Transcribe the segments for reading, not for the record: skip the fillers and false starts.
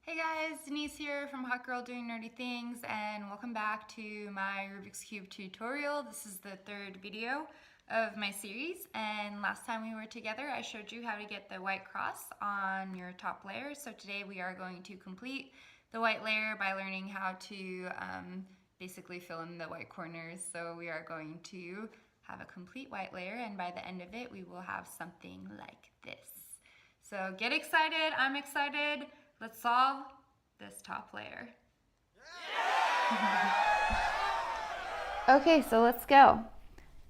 Hey guys, Denise here from Hot Girl Doing Nerdy Things, and welcome back to my Rubik's Cube tutorial. This is the third video of my series, and last time we were together I showed you how to get the white cross on your top layer. So today we are going to complete the white layer by learning how to basically fill in the white corners. So we are going to have a complete white layer, and by the end of it we will have something like this. So get excited, I'm excited. Let's solve this top layer. Okay, so let's go.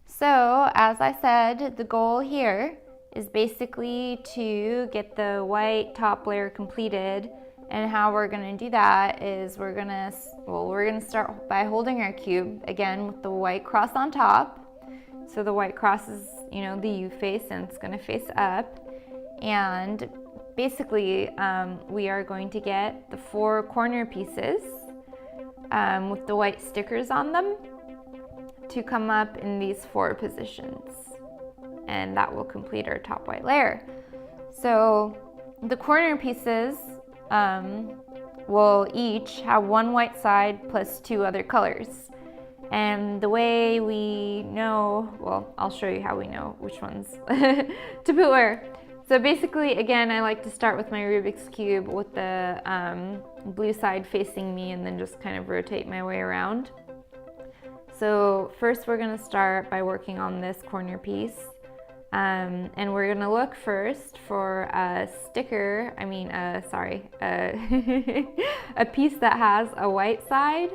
So as I said, the goal here is basically to get the white top layer completed, and how we're going to do that is we're going to start by holding our cube again with the white cross on top. So the white cross is, the U face, and it's going to face up. And basically, we are going to get the 4 corner pieces with the white stickers on them to come up in these 4 positions, and that will complete our top white layer. So the corner pieces will each have 1 white side plus 2 other colors. And the way we know, well, I'll show you how we know which ones to put where. So basically, again, I like to start with my Rubik's Cube with the blue side facing me, and then just kind of rotate my way around. So first we're going to start by working on this corner piece. And we're going to look first for a sticker, a piece that has a white side,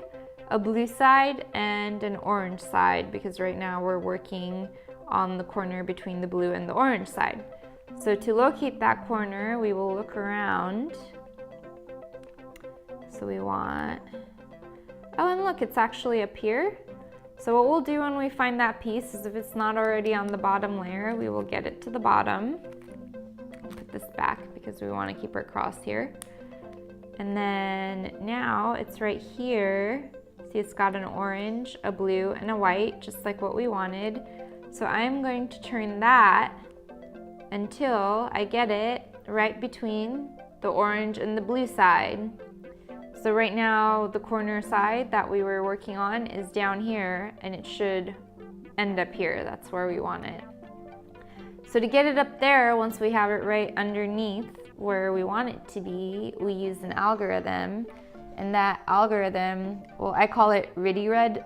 a blue side, and an orange side, because right now we're working on the corner between the blue and the orange side. So to locate that corner, we will look around. So we want, oh, and look, it's actually up here. So what we'll do when we find that piece is, if it's not already on the bottom layer, we will get it to the bottom. Put this back because we want to keep our cross here. And then now it's right here. See, it's got an orange, a blue, and a white, just like what we wanted. So I'm going to turn that until I get it right between the orange and the blue side. So right now the corner side that we were working on is down here, and it should end up here. That's where we want it. So to get it up there, once we have it right underneath where we want it to be, we use an algorithm. And that algorithm, well, I call it RIDI red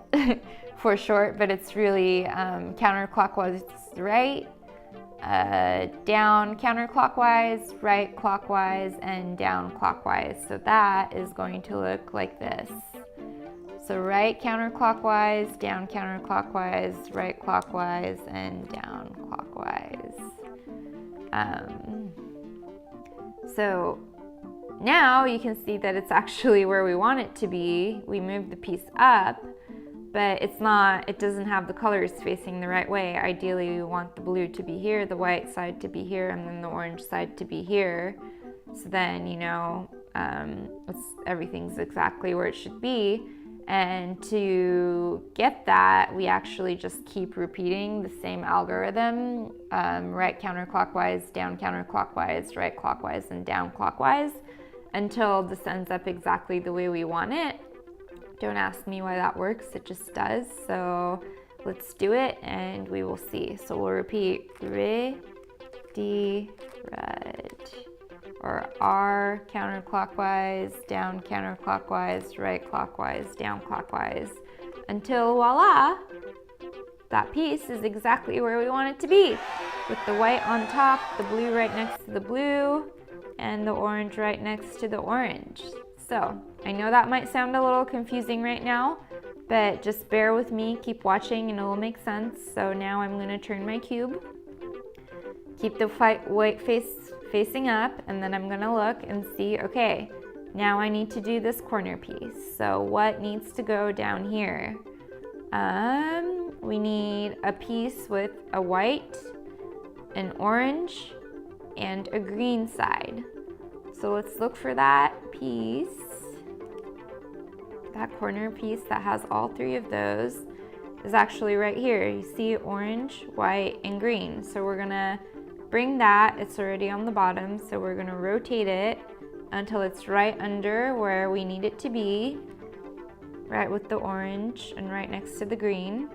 for short, but it's really counterclockwise right, down counterclockwise, right clockwise, and down clockwise. So that is going to look like this. So right counterclockwise, down counterclockwise, right clockwise, and down clockwise. So now you can see that it's actually where we want it to be. We moved the piece up, but it doesn't have the colors facing the right way. Ideally, we want the blue to be here, the white side to be here, and then the orange side to be here. So then, everything's exactly where it should be. And to get that, we actually just keep repeating the same algorithm, right counterclockwise, down counterclockwise, right clockwise, and down clockwise, until this ends up exactly the way we want it. Don't ask me why that works, it just does. So let's do it and we will see. So we'll repeat RIDI red, or R counterclockwise, down counterclockwise, right clockwise, down clockwise, until voila, that piece is exactly where we want it to be, with the white on top, the blue right next to the blue, and the orange right next to the orange. So I know that might sound a little confusing right now, but just bear with me, keep watching, and it will make sense. So now I'm going to turn my cube, keep the white face facing up, and then I'm going to look and see, okay, now I need to do this corner piece. So what needs to go down here? We need a piece with a white, an orange, and a green side. So let's look for that piece, that corner piece that has all 3 of those is actually right here. You see orange, white, and green. So we're gonna bring that, it's already on the bottom, so we're gonna rotate it until it's right under where we need it to be, right with the orange and right next to the green.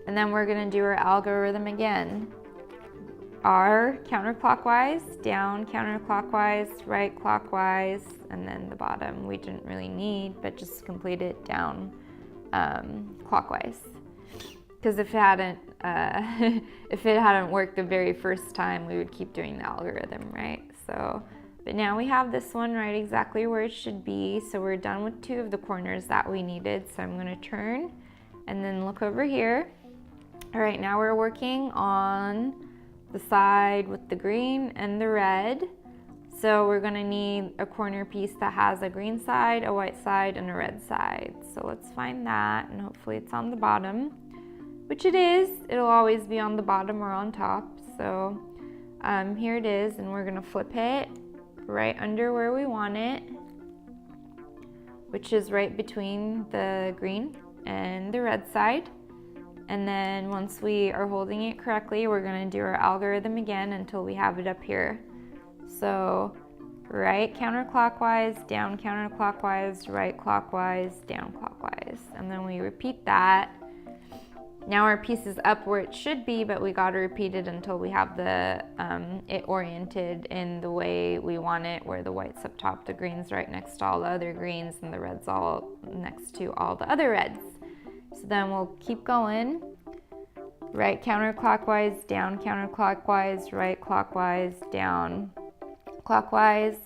And then we're gonna do our algorithm again. R counterclockwise, down counterclockwise, right clockwise, and then the bottom we didn't really need, but just complete it down clockwise. Because if it hadn't worked the very first time, we would keep doing the algorithm, right? So, but now we have this one right exactly where it should be. So we're done with 2 of the corners that we needed. So I'm gonna turn and then look over here. All right, now we're working on the side with the green and the red. So we're gonna need a corner piece that has a green side, a white side, and a red side. So let's find that, and hopefully it's on the bottom, which it is. It'll always be on the bottom or on top. So here it is, and we're gonna flip it right under where we want it, which is right between the green and the red side. And then once we are holding it correctly, we're gonna do our algorithm again until we have it up here. So right counterclockwise, down counterclockwise, right clockwise, down clockwise. And then we repeat that. Now our piece is up where it should be, but we gotta repeat it until we have the it oriented in the way we want it, where the white's up top, the green's right next to all the other greens, and the red's all next to all the other reds. So then we'll keep going. Right counterclockwise, down counterclockwise, right clockwise, down clockwise.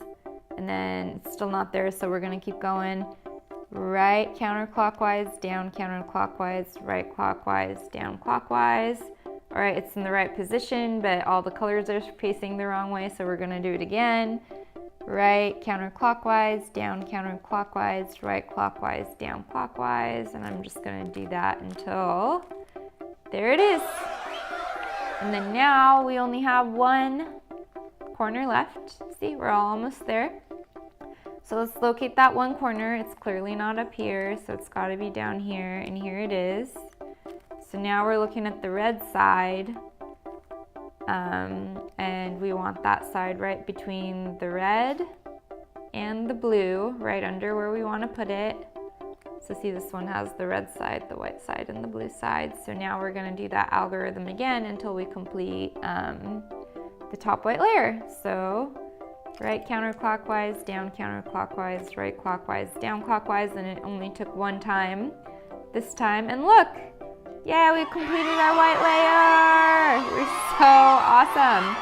And then it's still not there, so we're gonna keep going. Right counterclockwise, down counterclockwise, right clockwise, down clockwise. All right, it's in the right position, but all the colors are facing the wrong way, so we're gonna do it again. Right counterclockwise, down counterclockwise, right clockwise, down clockwise, and I'm just gonna do that until there it is. And then now we only have 1 corner left. See, we're almost there. So let's locate that 1 corner. It's clearly not up here, so it's gotta be down here, and here it is. So now we're looking at the red side. And we want that side right between the red and the blue, right under where we want to put it. So see, this one has the red side, the white side, and the blue side. So now we're going to do that algorithm again until we complete the top white layer. So right counterclockwise, down counterclockwise, right clockwise, down clockwise, and it only took 1 time this time. And look! Yeah, we completed our white layer! We're so awesome!